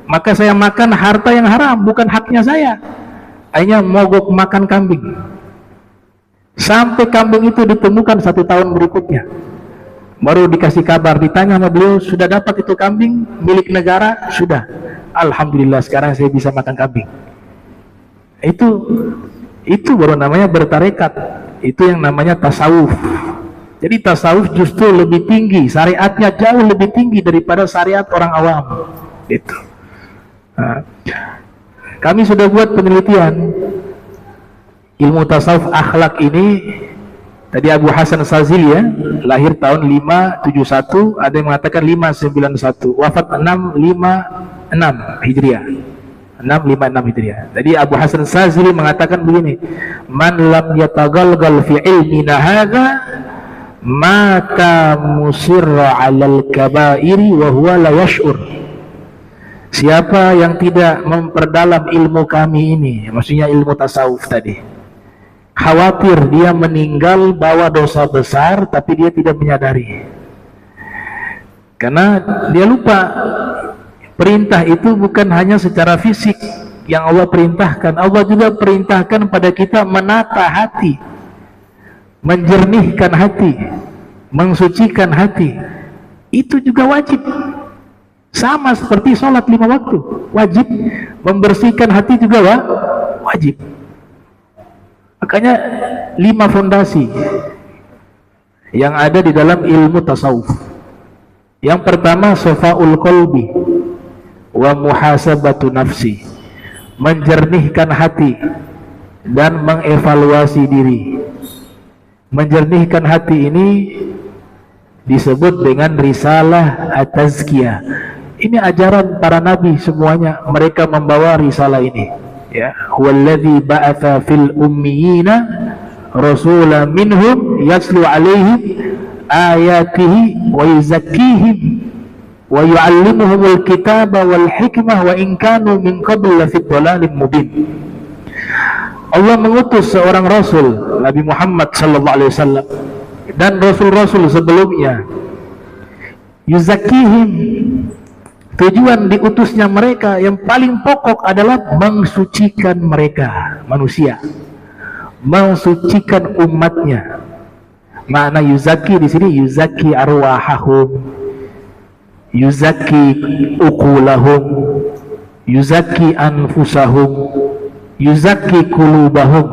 Maka saya makan harta yang haram, bukan haknya saya. Akhirnya mogok makan kambing. Sampai kambing itu ditemukan 1 tahun berikutnya. Baru dikasih kabar, ditanya sama beliau, sudah dapat itu kambing milik negara? Sudah. Alhamdulillah, sekarang saya bisa makan kambing. Itu baru namanya bertarekat. Itu yang namanya tasawuf. Jadi tasawuf justru lebih tinggi, syariatnya jauh lebih tinggi daripada syariat orang awam. Itu. Nah, kami sudah buat penelitian ilmu tasawuf akhlak ini. Tadi Abu Hasan Sazili ya, lahir tahun 571, ada yang mengatakan 591, wafat 656 Hijriah. 656 Hijriah. Jadi Abu Hasan Sazili mengatakan begini, man lam yatagalgal fi ilmina hadza maka musirra 'alal kabairi wa huwa la yash'ur. Siapa yang tidak memperdalam ilmu kami ini, maksudnya ilmu tasawuf tadi, khawatir dia meninggal bawa dosa besar tapi dia tidak menyadari, karena dia lupa perintah itu bukan hanya secara fisik yang Allah perintahkan. Allah juga perintahkan pada kita menata hati, menjernihkan hati, mensucikan hati. Itu juga wajib, sama seperti sholat 5 waktu wajib. Membersihkan hati juga wajib. Makanya 5 fondasi yang ada di dalam ilmu tasawuf. Yang pertama, safaul qalbi wa muhasabatu nafsi, menjernihkan hati dan mengevaluasi diri. Menjernihkan hati ini disebut dengan risalah at-tazkiyah. Ini ajaran para nabi semuanya, mereka membawa risalah ini. Ya, huwallazi ba'atha fil ummiyina rasulan minhum yatlu 'alaihim ayatihi wa yuzakkihim wa yu'allimuhumul kitaba wal hikmah wa in kanu min qabl lafi dhalalin mubin. Allah mengutus seorang rasul, Nabi Muhammad sallallahu alaihi wasallam, dan rasul-rasul sebelumnya. Yuzakkihim, tujuan diutusnya mereka yang paling pokok adalah mensucikan mereka, manusia, mensucikan umatnya. Makna yuzaki di sini, yuzaki arwahahum, yuzaki uqulahum, yuzaki anfusahum, yuzaki kulubahum,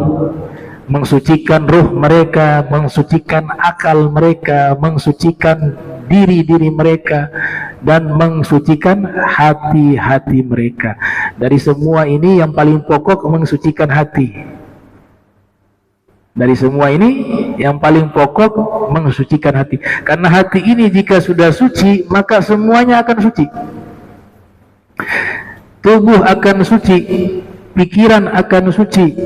mensucikan ruh mereka, mensucikan akal mereka, mensucikan diri-diri mereka, dan mensucikan hati-hati mereka. Dari semua ini yang paling pokok mensucikan hati. Dari semua ini yang paling pokok mensucikan hati. Karena hati ini jika sudah suci, maka semuanya akan suci. Tubuh akan suci, pikiran akan suci,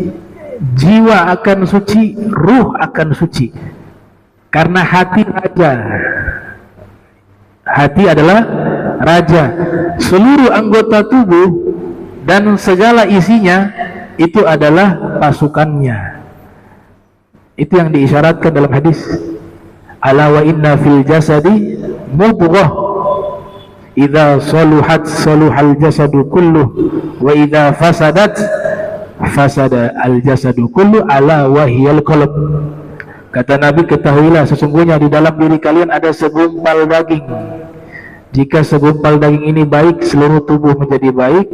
jiwa akan suci, ruh akan suci. Karena hati raja. Hati adalah raja. Seluruh anggota tubuh dan segala isinya itu adalah pasukannya. Itu yang diisyaratkan dalam hadis. Ala wa inna fil jasadi mudghah idza saluhat saluhal jasadu kulluh wa idza fasadat fasada al jasadu kullu ala wahiyal qalb. Kata Nabi, ketahuilah sesungguhnya di dalam diri kalian ada segumpal daging. Jika segumpal daging ini baik, seluruh tubuh menjadi baik.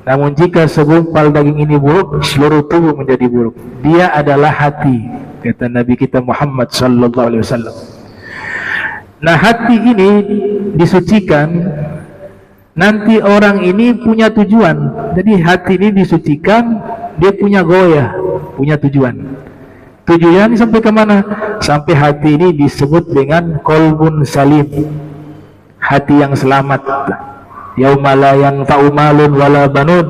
Namun jika segumpal daging ini buruk, seluruh tubuh menjadi buruk. Dia adalah hati, kata Nabi kita Muhammad sallallahu alaihi wasallam. Nah, hati ini disucikan. Nanti orang ini punya tujuan. Jadi hati ini disucikan, dia punya goyah, punya tujuan. Tujuannya sampai kemana? Sampai hati ini disebut dengan qalbun salim, hati yang selamat. Yauma la yanfa'u malun wala banun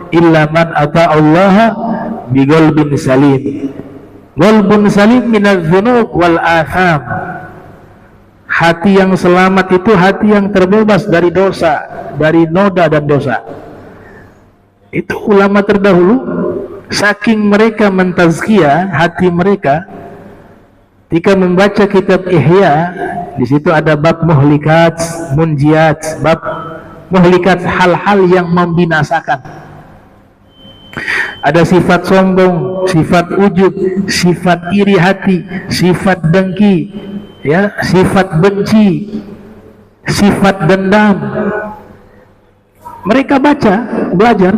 illa man ata Allah bi qalbin salim. Qalbun salim minadz dzunub wal atham. Hati yang selamat itu hati yang terbebas dari dosa, dari noda dan dosa. Itu ulama terdahulu saking mereka mentazkiyah hati mereka, ketika membaca kitab Ihya, di situ ada bab muhlikat, munjiat, bab muhlikat, hal-hal yang membinasakan. Ada sifat sombong, sifat ujub, sifat iri hati, sifat dengki, ya, sifat benci, sifat dendam. Mereka belajar,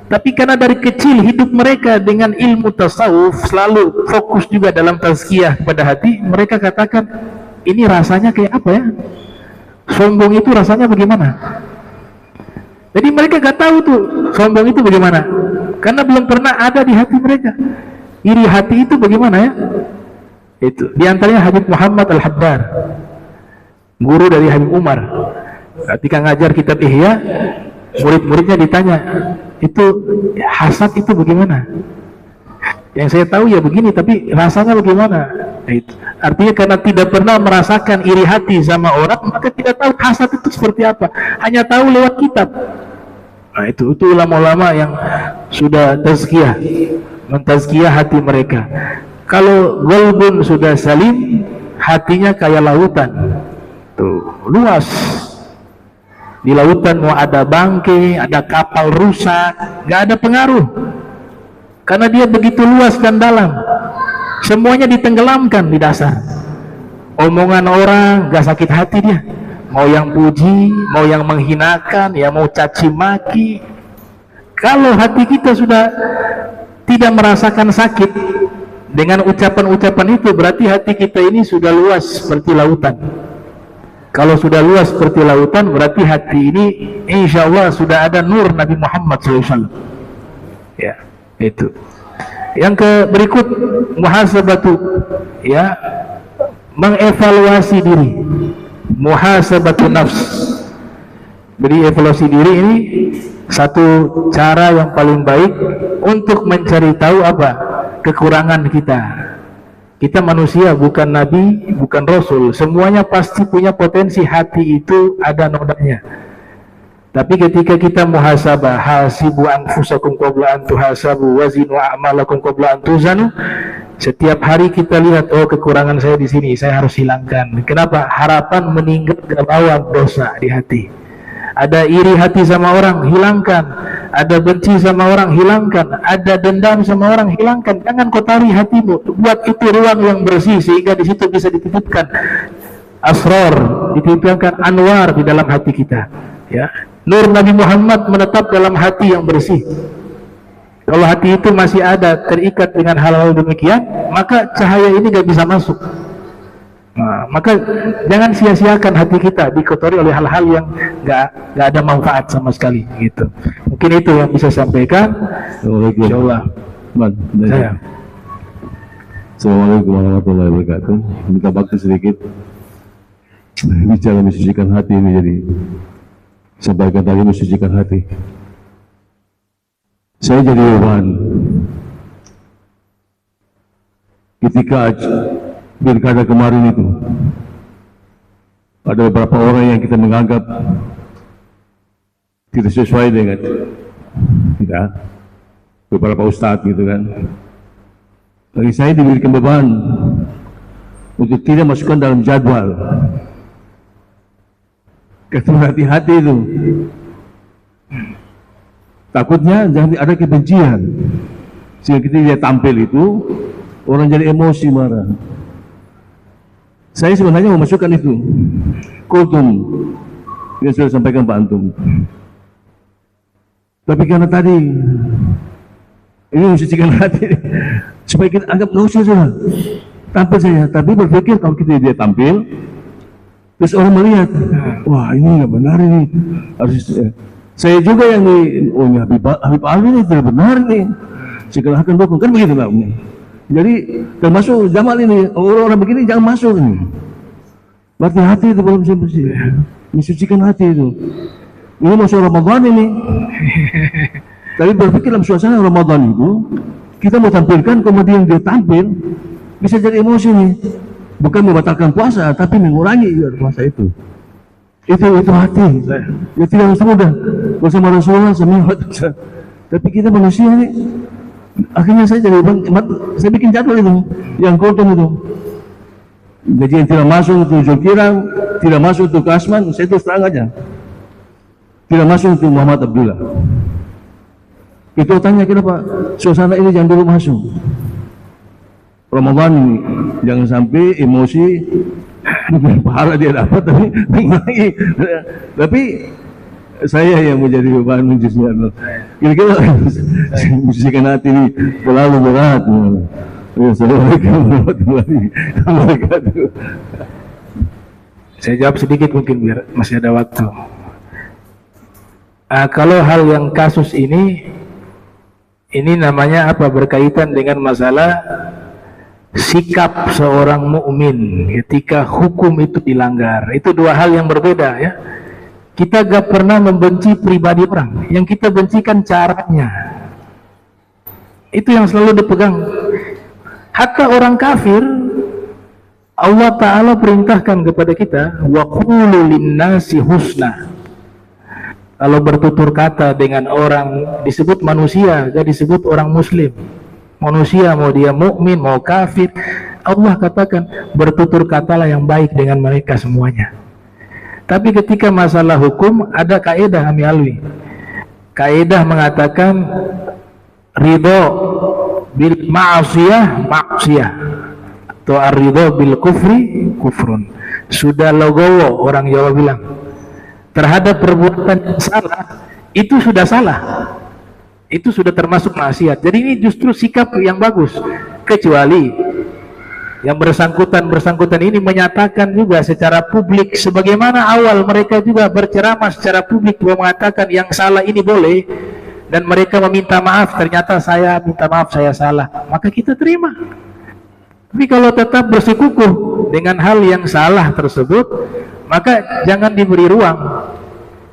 tapi karena dari kecil hidup mereka dengan ilmu tasawuf, selalu fokus juga dalam tazkiyah pada hati, mereka katakan, ini rasanya kayak apa ya? Sombong itu rasanya bagaimana? Jadi mereka gak tahu tuh sombong itu bagaimana, karena belum pernah ada di hati mereka. Iri hati itu bagaimana ya? Itu diantaranya Habib Muhammad Al-Haddar, guru dari Habib Umar. Ketika ngajar kitab Ihya, murid-muridnya ditanya, itu hasad itu bagaimana? Yang saya tahu ya begini, tapi rasanya bagaimana? Itu artinya karena tidak pernah merasakan iri hati sama orang, maka tidak tahu hasad itu seperti apa, hanya tahu lewat kitab. Nah, itu ulama-ulama yang sudah tazkiyah, mentazkiyah hati mereka. Kalau golbun sudah salim, hatinya kayak lautan, tuh luas. Di lautan mau ada bangkai, ada kapal rusak, nggak ada pengaruh, karena dia begitu luas dan dalam. Semuanya ditenggelamkan di dasar. Omongan orang nggak sakit hati dia, mau yang puji, mau yang menghinakan, ya mau caci maki. Kalau hati kita sudah tidak merasakan sakit dengan ucapan-ucapan itu, berarti hati kita ini sudah luas seperti lautan. Kalau sudah luas seperti lautan, berarti hati ini insya Allah sudah ada nur Nabi Muhammad SAW. Ya, itu. Yang berikut, muhasabatu, ya, mengevaluasi diri, muhasabatu nafs. Jadi evaluasi diri ini satu cara yang paling baik untuk mencari tahu apa kekurangan kita. Kita manusia, bukan nabi, bukan rasul. Semuanya pasti punya potensi, hati itu ada nodanya. Tapi ketika kita muhasabah, hasibu anfusakum qabla an tuhasabu wazinu a'malakum qabla an tuzanu. Setiap hari kita lihat, oh kekurangan saya di sini, saya harus hilangkan. Kenapa? Harapan meninggal lawan dosa di hati. Ada iri hati sama orang, hilangkan. Ada benci sama orang, hilangkan. Ada dendam sama orang, hilangkan. Jangan kotori hatimu. Buat itu ruang yang bersih, sehingga di situ bisa dititipkan asrar, dititipkan anwar di dalam hati kita. Ya, nur Nabi Muhammad menetap dalam hati yang bersih. Kalau hati itu masih ada terikat dengan hal-hal demikian, maka cahaya ini gak bisa masuk. Nah, maka jangan sia-siakan hati kita dikotori oleh hal-hal yang gak ada manfaat sama sekali gitu. Mungkin itu yang bisa sampaikan. Insyaallah. Saya. Assalamualaikum warahmatullahi wabarakatuh. Minta bakti sedikit. Bicara mensucikan hati ini, jadi sampaikan tadi mensucikan hati. Saya jadi hewan ketika pilkada kemarin itu, ada beberapa orang yang kita menganggap tidak sesuai dengan kita, beberapa ustadz gitu kan. Bagi saya diberikan beban untuk tidak masukkan dalam jadwal. Kita hati-hati itu. Takutnya jangan ada kebencian, sehingga kita dia tampil itu orang jadi emosi, marah. Saya sebenarnya memasukkan itu kultum yang sudah sampaikan Pak Antum, tapi karena tadi ini mensucikan hati supaya kita anggap nggak usah sudah tampil saja, tapi berpikir kalau kita dia tampil terus orang melihat, wah ini nggak benar, ini harus saya juga yang di, oh ya Habib Ali ini tidak benar nih, segala akan dukung, kan begitu Pak. Jadi termasuk Jamal ini, orang-orang begini jangan masuk ini. Berarti hati itu belum bersih, mensucikan hati itu. Ini masuk Ramadan ini. Tapi berpikir dalam suasana Ramadan itu, kita mau tampilkan, kemudian dia tampil, bisa jadi emosi nih. Bukan membatalkan puasa, tapi mengurangi juga puasa itu. Itu hati. Ya tidak mudah bersama Rasulullah sama. Tapi kita manusia ini, akhirnya saya jadi saya bikin jadwal itu, yang kultum itu. Jadi yang tidak masuk untuk Zulkirang, tidak masuk untuk Kasman, saya terus terang aja. Tidak masuk untuk Muhammad Abdullah. Itu tanya kenapa suasana ini jangan dulu masuk. Ramadan ini jangan sampai emosi pahala dia dapat tapi lagi. Tapi saya yang menjadi beban menjusnya. Kira-kira musikan hati ini terlalu berat. Assalamualaikum warahmatullahi wabarakatuh. Saya jawab sedikit mungkin biar masih ada waktu. Kalau hal yang kasus ini namanya apa? Berkaitan dengan masalah sikap seorang mukmin ketika hukum itu dilanggar. Itu dua hal yang berbeda ya. Kita gak pernah membenci pribadi orang, yang kita bencikan caranya. Itu yang selalu dipegang. Hatta orang kafir, Allah Ta'ala perintahkan kepada kita, wa qulu linnasi husna. Kalau bertutur kata dengan orang disebut manusia, gak disebut orang muslim. Manusia mau dia mukmin mau kafir, Allah katakan bertutur katalah yang baik dengan mereka semuanya. Tapi ketika masalah hukum ada kaidah kami alwi. Kaidah mengatakan ridho bil ma'asiyah ma'asiyah atau ar-ridho bil kufri kufrun. Sudah logowo orang Jawa bilang. Terhadap perbuatan yang salah itu sudah salah. Itu sudah termasuk maksiat. Jadi ini justru sikap yang bagus. Kecuali yang bersangkutan ini menyatakan juga secara publik, sebagaimana awal mereka juga berceramah secara publik mengatakan yang salah ini boleh, dan mereka meminta maaf, ternyata saya minta maaf saya salah, maka kita terima. Tapi kalau tetap bersikukuh dengan hal yang salah tersebut, maka jangan diberi ruang.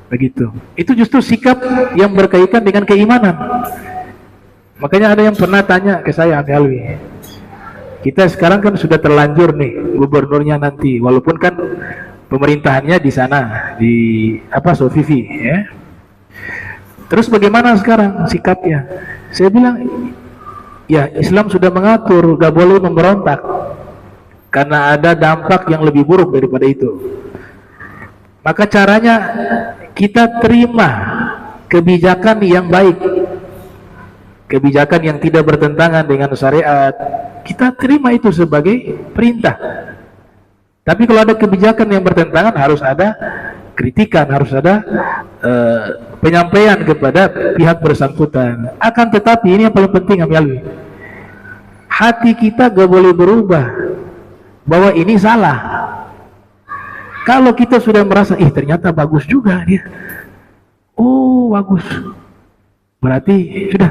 Begitu. Itu justru sikap yang berkaitan dengan keimanan. Makanya ada yang pernah tanya ke saya, Ami Alwi, kita sekarang kan sudah terlanjur nih gubernurnya nanti, walaupun kan pemerintahannya di sana di Sofifi ya. Terus bagaimana sekarang sikapnya? Saya bilang ya Islam sudah mengatur gak boleh memberontak karena ada dampak yang lebih buruk daripada itu. Maka caranya kita terima kebijakan yang baik, kebijakan yang tidak bertentangan dengan syariat, kita terima itu sebagai perintah. Tapi kalau ada kebijakan yang bertentangan, harus ada kritikan, harus ada penyampaian kepada pihak bersangkutan. Akan tetapi ini yang paling penting, Ami Alwi, hati kita gak boleh berubah bahwa ini salah. Kalau kita sudah merasa, ternyata bagus juga dia, oh bagus, berarti sudah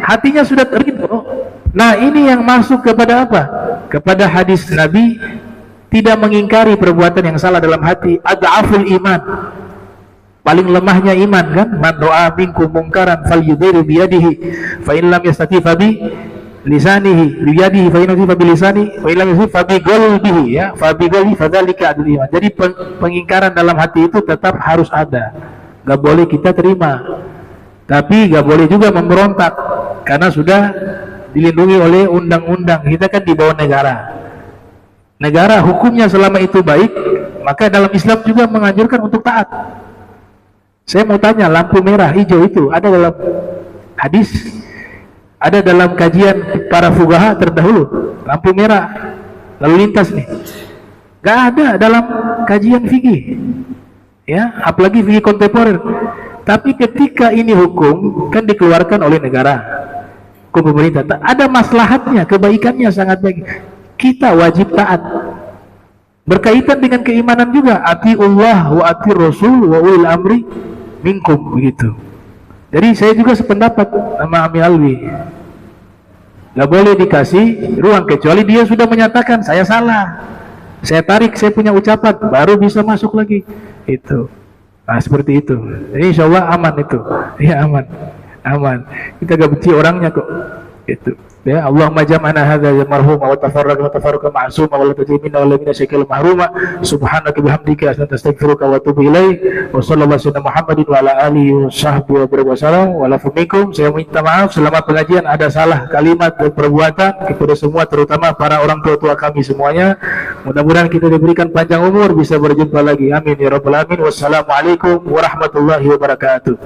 hatinya sudah ridho. Nah ini yang masuk kepada apa? Kepada hadis Nabi, tidak mengingkari perbuatan yang salah dalam hati. Ad'aful iman, paling lemahnya iman kan. Man ra'a minkum munkaran falyughayyirhu biyadihi fa in lam yastati fa bi lisanihi, biyadihi fa in lam yastati fa bi lisani fa in lam yastati fa bi qalbihi, ya fa bi qalbi fadzalika adul iman. Jadi pengingkaran dalam hati itu tetap harus ada, gak boleh kita terima. Tapi gak boleh juga memberontak karena sudah dilindungi oleh undang-undang. Kita kan di bawah negara. Negara hukumnya selama itu baik, maka dalam Islam juga menganjurkan untuk taat. Saya mau tanya, lampu merah hijau itu ada dalam hadis? Ada dalam kajian para fuqaha terdahulu? Lampu merah lalu lintas nih, gak ada dalam kajian fikih, ya, apalagi fikih kontemporer. Tapi ketika ini hukum kan dikeluarkan oleh negara, hukum pemerintah, ada maslahatnya, kebaikannya sangat baik, kita wajib taat. Berkaitan dengan keimanan juga, atiullah wa atir rasul wa ulil amri minkum, begitu. Jadi saya juga sependapat sama Ami Alwi, gak boleh dikasih ruang kecuali dia sudah menyatakan saya salah, saya tarik saya punya ucapan, baru bisa masuk lagi itu. Nah seperti itu. Jadi insya Allah aman itu. Ya aman, aman. Kita gak benci orangnya kok. Itu. Ya, Allahumma jam'ana hadza marhuma wa tafarraqa ma'suma wa la tajmina wa la mina syakil mahruma. Subhanaka bihamdika astaghfiruka wa atubu ilaik. Wa sallallahu alaihi Muhammadin wa ala alihi wa sahbihi wa wasallam. Wa lafu minkum. Saya minta maaf selama pengajian ada salah kalimat dan perbuatan kepada semua, terutama para orang tua kami semuanya. Mudah-mudahan kita diberikan panjang umur, bisa berjumpa lagi. Amin ya rabbal alamin. Wassalamualaikum warahmatullahi wabarakatuh.